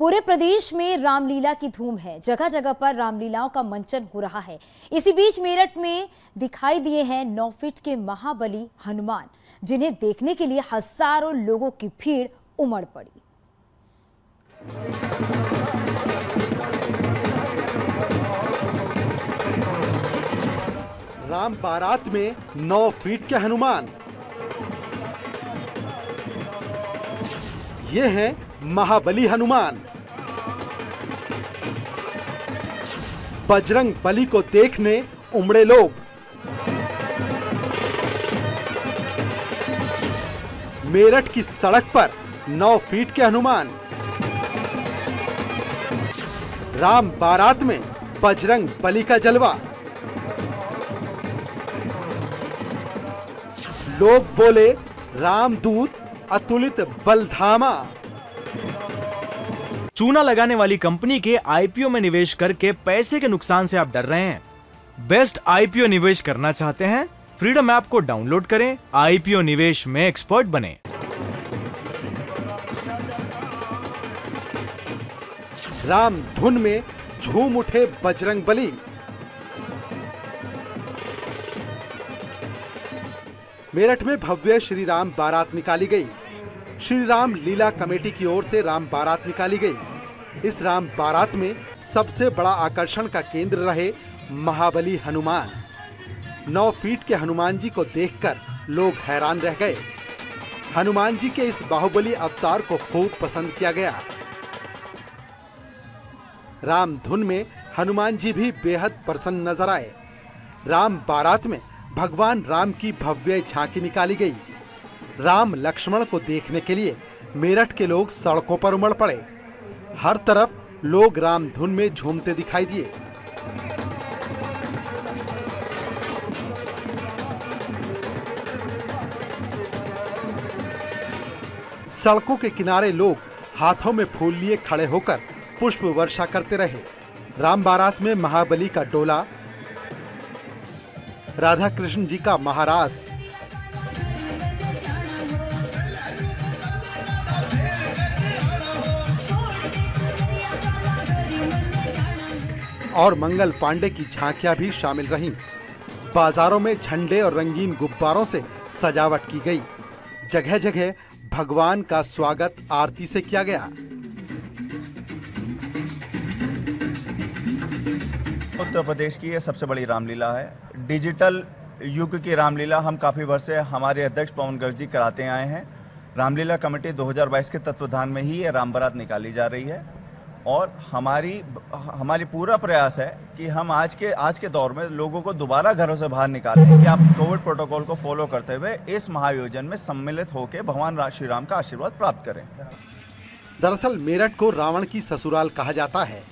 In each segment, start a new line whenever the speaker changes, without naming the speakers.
पूरे प्रदेश में रामलीला की धूम है। जगह जगह पर रामलीलाओं का मंचन हो रहा है। इसी बीच मेरठ में दिखाई दिए हैं 9 फीट के महाबली हनुमान, जिन्हें देखने के लिए हजारों लोगों की भीड़ उमड़ पड़ी।
राम बारात में 9 फीट के हनुमान। ये हैं महाबली हनुमान। बजरंग बली को देखने उमड़े लोग। मेरठ की सड़क पर 9 फीट के हनुमान। राम बारात में बजरंग बली का जलवा। लोग बोले रामदूत अतुलित बलधामा।
चूना लगाने वाली कंपनी के आईपीओ में निवेश करके पैसे के नुकसान से आप डर रहे हैं? बेस्ट आईपीओ निवेश करना चाहते हैं? फ्रीडम ऐप को डाउनलोड करें, आईपीओ निवेश में एक्सपर्ट बने।
राम धुन में झूम उठे बजरंग बली। मेरठ में भव्य श्री राम बारात निकाली गई। श्री राम लीला कमेटी की ओर से राम बारात निकाली गई। इस राम बारात में सबसे बड़ा आकर्षण का केंद्र रहे महाबली हनुमान। 9 फीट के हनुमान जी को देखकर लोग हैरान रह गए। हनुमान जी के इस बाहुबली अवतार को खूब पसंद किया गया। राम धुन में हनुमान जी भी बेहद प्रसन्न नजर आए। राम बारात में भगवान राम की भव्य झांकी निकाली गई। राम लक्ष्मण को देखने के लिए मेरठ के लोग सड़कों पर उमड़ पड़े। हर तरफ लोग राम धुन में झूमते दिखाई दिए। सड़कों के किनारे लोग हाथों में फूल लिए खड़े होकर पुष्प वर्षा करते रहे। राम बारात में महाबली का डोला, राधा कृष्ण जी का महारास, और मंगल पांडे की झांकियां भी शामिल रहीं। बाजारों में झंडे और रंगीन गुब्बारों से सजावट की गई। जगह जगह भगवान का स्वागत आरती से किया गया।
उत्तर प्रदेश की ये सबसे बड़ी रामलीला है। डिजिटल युग की रामलीला हम काफ़ी वर्ष से हमारे अध्यक्ष पवन गर्ग जी कराते आए हैं। रामलीला कमेटी 2022 के तत्वाधान में ही ये राम बारात निकाली जा रही है और हमारी पूरा प्रयास है कि हम आज के दौर में लोगों को दोबारा घरों से बाहर निकालें कि आप कोविड प्रोटोकॉल को फॉलो करते हुए इस महाआयोजन में सम्मिलित होकर भगवान श्री राम का आशीर्वाद प्राप्त करें।
दरअसल मेरठ को रावण की ससुराल कहा जाता है।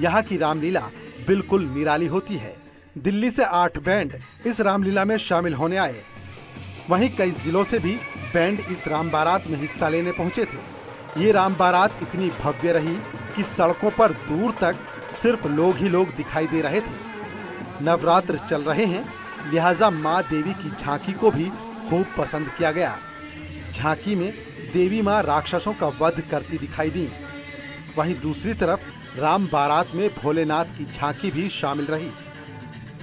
यहाँ की रामलीला बिल्कुल निराली होती है। दिल्ली से 8 बैंड इस रामलीला में शामिल होने आए। वहीं कई जिलों से भी बैंड इस राम बारात में हिस्सा लेने पहुंचे थे। ये राम बारात इतनी भव्य रही कि सड़कों पर दूर तक सिर्फ लोग ही लोग दिखाई दे रहे थे। नवरात्र चल रहे हैं, लिहाजा माँ देवी की झांकी को भी खूब पसंद किया गया। झांकी में देवी माँ राक्षसों का वध करती दिखाई दी। वहीं दूसरी तरफ राम बारात में भोलेनाथ की झांकी भी शामिल रही।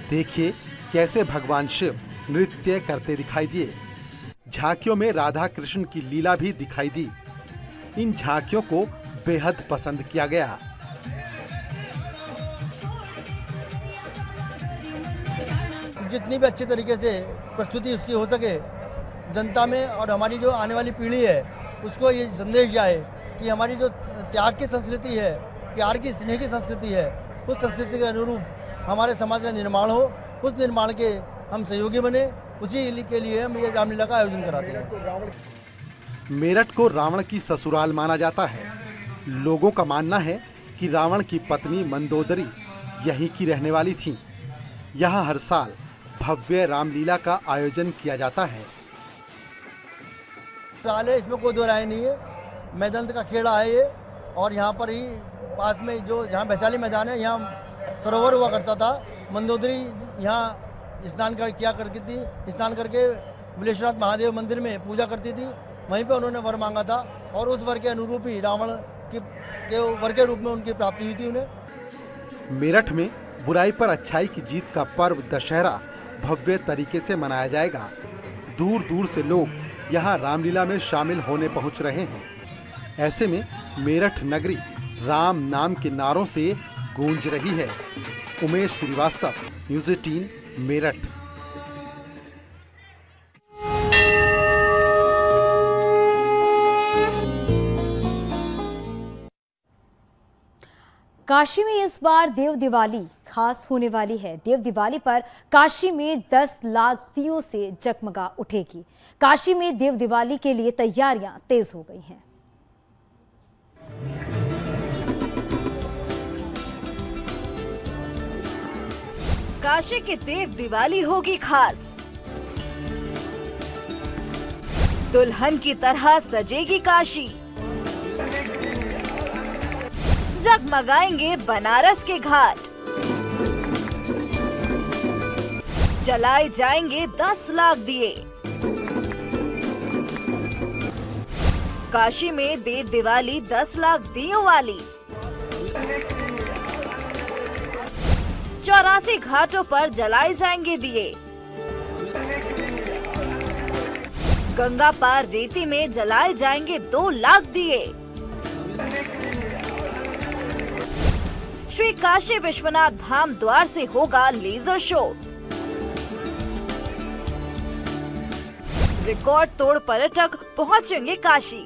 देखिए कैसे भगवान शिव नृत्य करते दिखाई दिए। झांकियों में राधा कृष्ण की लीला भी दिखाई दी। इन झांकियों को बेहद पसंद किया गया।
जितनी भी अच्छे तरीके से प्रस्तुति उसकी हो सके, जनता में और हमारी जो आने वाली पीढ़ी है उसको ये संदेश जाए कि हमारी जो त्याग की संस्कृति है, प्यार की, स्नेह की संस्कृति है, उस संस्कृति के अनुरूप हमारे समाज का निर्माण हो। उस निर्माण के हम सहयोगी बने, उसी के लिए हम ये रामलीला का आयोजन कराते हैं।
मेरठ को रावण की ससुराल माना जाता है। लोगों का मानना है कि रावण की पत्नी मंदोदरी यहीं की रहने वाली थी। यहाँ हर साल भव्य रामलीला का आयोजन किया जाता है।
इसमें कोई दो राय नहीं है। मैदान का खेड़ा है ये, और यहाँ पर ही पास में जो जहाँ वैशाली मैदान है, यहाँ सरोवर हुआ करता था। मंदोदरी यहाँ स्नान किया करती थी। स्नान करके बिलेश्वरनाथ महादेव मंदिर में पूजा करती थी। वहीं पे उन्होंने वर मांगा था और उस वर के अनुरूप ही रावण के वर के रूप में उनकी प्राप्ति हुई थी उन्हें।
मेरठ में बुराई पर अच्छाई की जीत का पर्व दशहरा भव्य तरीके से मनाया जाएगा। दूर दूर से लोग यहाँ रामलीला में शामिल होने पहुँच रहे हैं। ऐसे में मेरठ नगरी राम नाम के नारों से गूंज रही है। उमेश श्रीवास्तव, न्यूज़ 18, मेरठ।
काशी में इस बार देव दिवाली खास होने वाली है। देव दिवाली पर काशी में 10 लाख दियों से जगमगा उठेगी। काशी में देव दिवाली के लिए तैयारियां तेज हो गई हैं।
काशी की देव दिवाली होगी खास। दुल्हन की तरह सजेगी काशी। जगमगाएंगे बनारस के घाट। जलाए जाएंगे 10 लाख दिए। काशी में देव दिवाली 10 लाख दियों वाली। 84 घाटों पर जलाए जाएंगे दिए। गंगा पार रेती में जलाए जाएंगे 2 लाख दिए। श्री काशी विश्वनाथ धाम द्वार से होगा लेजर शो। रिकॉर्ड तोड़ पर्यटक पहुंचेंगे काशी।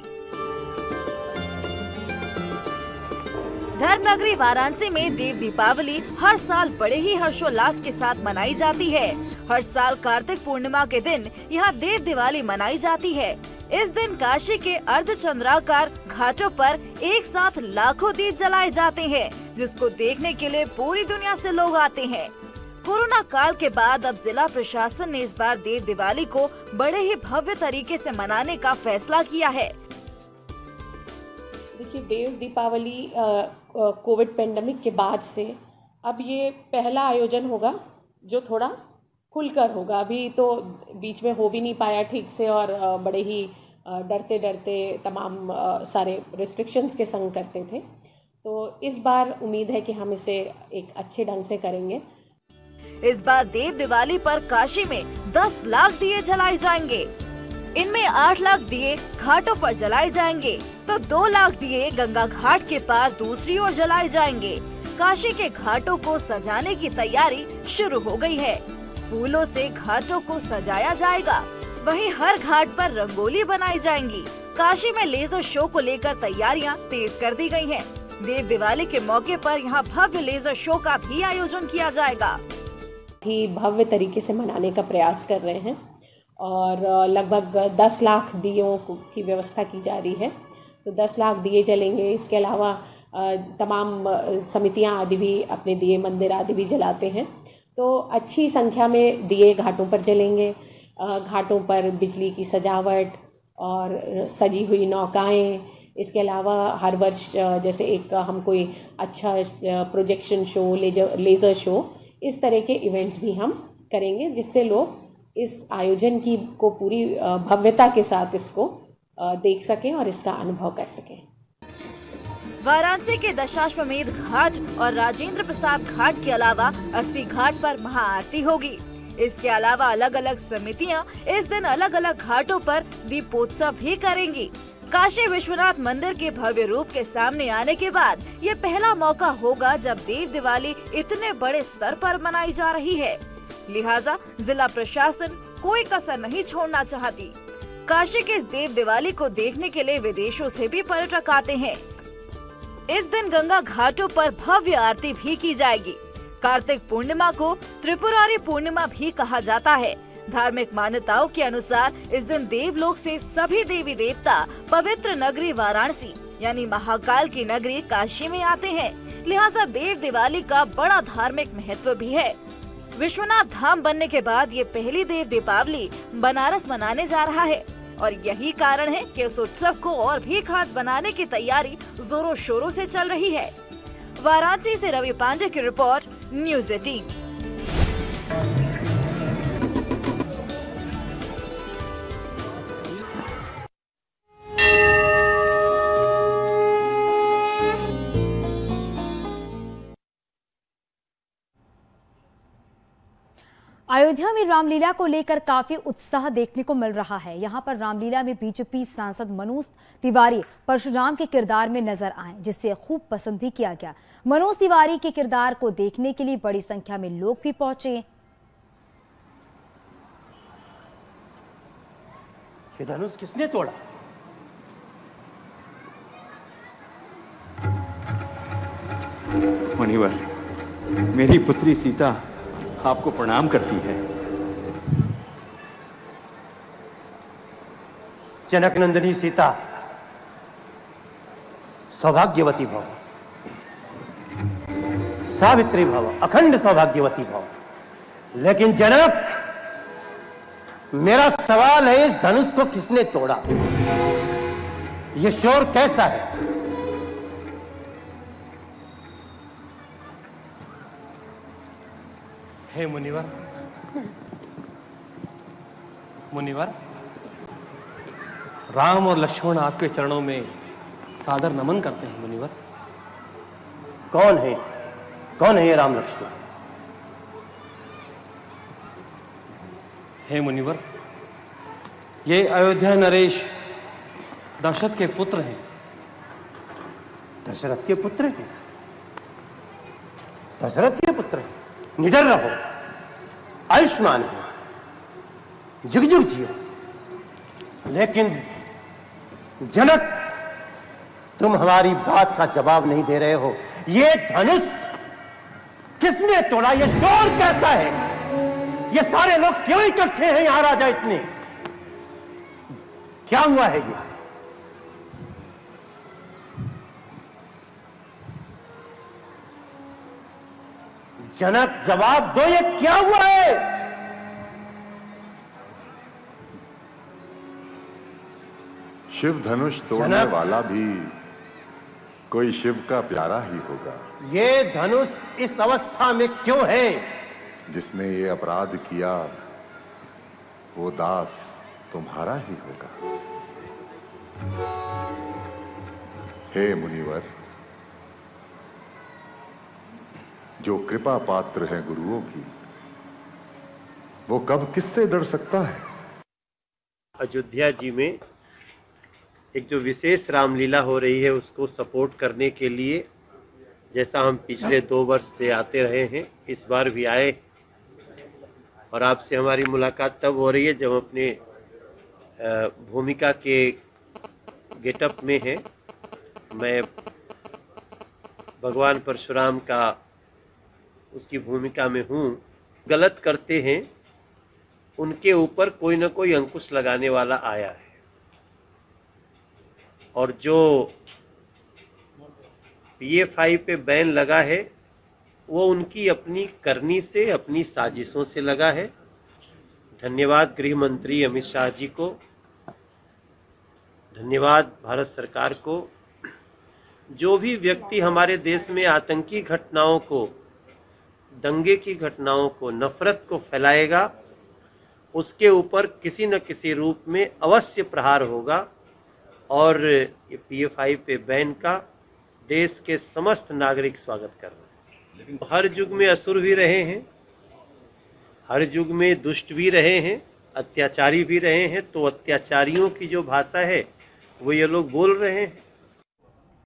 धर्मनगरी वाराणसी में देव दीपावली हर साल बड़े ही हर्षोल्लास के साथ मनाई जाती है। हर साल कार्तिक पूर्णिमा के दिन यहाँ देव दिवाली मनाई जाती है। इस दिन काशी के अर्धचंद्राकार घाटों पर एक साथ लाखों दीप जलाए जाते हैं, जिसको देखने के लिए पूरी दुनिया से लोग आते हैं। कोरोना काल के बाद अब जिला प्रशासन ने इस बार देव दिवाली को बड़े ही भव्य तरीके से मनाने का फैसला किया है।
देखिए, देव दीपावली कोविड पेंडेमिक के बाद से अब ये पहला आयोजन होगा जो थोड़ा खुलकर होगा। अभी तो बीच में हो भी नहीं पाया ठीक से और बड़े ही डरते डरते तमाम सारे रिस्ट्रिक्शंस के संग करते थे। तो इस बार उम्मीद है कि हम इसे एक अच्छे ढंग से करेंगे।
इस बार देव दिवाली पर काशी में 10 लाख दिए जलाए जाएंगे। इनमें 8 लाख दिए घाटों पर जलाए जाएंगे तो 2 लाख दिए गंगा घाट के पास दूसरी ओर जलाए जाएंगे। काशी के घाटों को सजाने की तैयारी शुरू हो गई है। फूलों से घाटों को सजाया जाएगा। वहीं हर घाट पर रंगोली बनाई जाएंगी। काशी में लेजर शो को लेकर तैयारियां तेज कर दी गई हैं। देव दिवाली के मौके पर यहां भव्य लेजर शो का भी आयोजन किया जाएगा।
भव्य तरीके से मनाने का प्रयास कर रहे हैं और लगभग 10 लाख दियों की व्यवस्था की जा रही है। तो 10 लाख दिए जलेंगे। इसके अलावा तमाम समितियां आदि भी अपने दिए मंदिर आदि भी जलाते हैं। तो अच्छी संख्या में दिए घाटों पर जलेंगे। घाटों पर बिजली की सजावट और सजी हुई नौकाएं। इसके अलावा हर वर्ष जैसे एक हम कोई अच्छा प्रोजेक्शन शो, लेज़र शो, इस तरह के इवेंट्स भी हम करेंगे, जिससे लोग इस आयोजन की को पूरी भव्यता के साथ इसको देख सकें और इसका अनुभव कर सकें।
वाराणसी के दशाश्वमेध घाट और राजेंद्र प्रसाद घाट के अलावा 80 घाट पर महाआरती होगी। इसके अलावा अलग अलग समितियां इस दिन अलग अलग घाटों पर दीपोत्सव भी करेंगी। काशी विश्वनाथ मंदिर के भव्य रूप के सामने आने के बाद ये पहला मौका होगा जब देव दिवाली इतने बड़े स्तर पर मनाई जा रही है। लिहाजा जिला प्रशासन कोई कसर नहीं छोड़ना चाहती। काशी के देव दिवाली को देखने के लिए विदेशों से भी पर्यटक आते हैं। इस दिन गंगा घाटों पर भव्य आरती भी की जाएगी। कार्तिक पूर्णिमा को त्रिपुरारी पूर्णिमा भी कहा जाता है। धार्मिक मान्यताओं के अनुसार इस दिन देवलोक से सभी देवी देवता पवित्र नगरी वाराणसी यानी महाकाल की नगरी काशी में आते हैं। लिहाजा देव दिवाली का बड़ा धार्मिक महत्व भी है। विश्वनाथ धाम बनने के बाद ये पहली देव दीपावली बनारस मनाने जा रहा है और यही कारण है कि इस उत्सव को और भी खास बनाने की तैयारी जोरों शोरों से चल रही है। वाराणसी से रवि पांडे की रिपोर्ट, न्यूज़ 18।
अयोध्या में रामलीला को लेकर काफी उत्साह देखने को मिल रहा है। यहां पर रामलीला में बीजेपी सांसद मनोज तिवारी परशुराम के किरदार में नजर आए, जिसे खूब पसंद भी किया गया। मनोज तिवारी के किरदार को देखने के लिए बड़ी संख्या में लोग भी पहुंचे।
ये धनुष किसने तोड़ा?
मुनिवर, मेरी पुत्री सीता आपको प्रणाम करती है।
जनक नंदिनी सीता, सौभाग्यवती भव, सावित्री भव, अखंड सौभाग्यवती भव। लेकिन जनक, मेरा सवाल है, इस धनुष को किसने तोड़ा? यह शोर कैसा है?
हे मुनिवर, मुनिवर, राम और लक्ष्मण आपके चरणों में सादर नमन करते हैं मुनिवर।
कौन है? कौन है ये राम लक्ष्मण?
हे मुनिवर, ये अयोध्या नरेश दशरथ के पुत्र हैं।
दशरथ के पुत्र हैं? दशरथ के पुत्र हैं? निडर रहो, आयुष्मान हो, जुग जुग जियो। लेकिन जनक, तुम हमारी बात का जवाब नहीं दे रहे हो। ये धनुष किसने तोड़ा? ये शोर कैसा है? ये सारे लोग क्यों इकट्ठे हैं यहां राजा इतने? क्या हुआ है ये? जनक, जवाब दो, ये क्या हुआ है?
शिव धनुष तोड़ने वाला भी कोई शिव का प्यारा ही होगा।
ये धनुष इस अवस्था में क्यों है?
जिसने ये अपराध किया वो दास तुम्हारा ही होगा। हे मुनिवर, जो कृपा पात्र है गुरुओं की, वो कब किससे डर सकता है?
अयोध्या जी में एक जो विशेष रामलीला हो रही है, उसको सपोर्ट करने के लिए, जैसा हम पिछले 2 वर्ष से आते रहे हैं, इस बार भी आए। और आपसे हमारी मुलाकात तब हो रही है जब अपने भूमिका के गेटअप में है। मैं भगवान परशुराम का उसकी भूमिका में हूँ। गलत करते हैं उनके ऊपर कोई ना कोई अंकुश लगाने वाला आया है, और जो PA5 पे बैन लगा है वो उनकी अपनी करनी से, अपनी साजिशों से लगा है। धन्यवाद गृह मंत्री अमित शाह जी को, धन्यवाद भारत सरकार को। जो भी व्यक्ति हमारे देश में आतंकी घटनाओं को, दंगे की घटनाओं को, नफरत को फैलाएगा, उसके ऊपर किसी न किसी रूप में अवश्य प्रहार होगा। और ये PA5 पे बैन का देश के समस्त नागरिक स्वागत कर रहे हैं। हर युग में असुर भी रहे हैं, हर युग में दुष्ट भी रहे हैं, अत्याचारी भी रहे हैं। तो अत्याचारियों की जो भाषा है वो ये लोग बोल रहे हैं।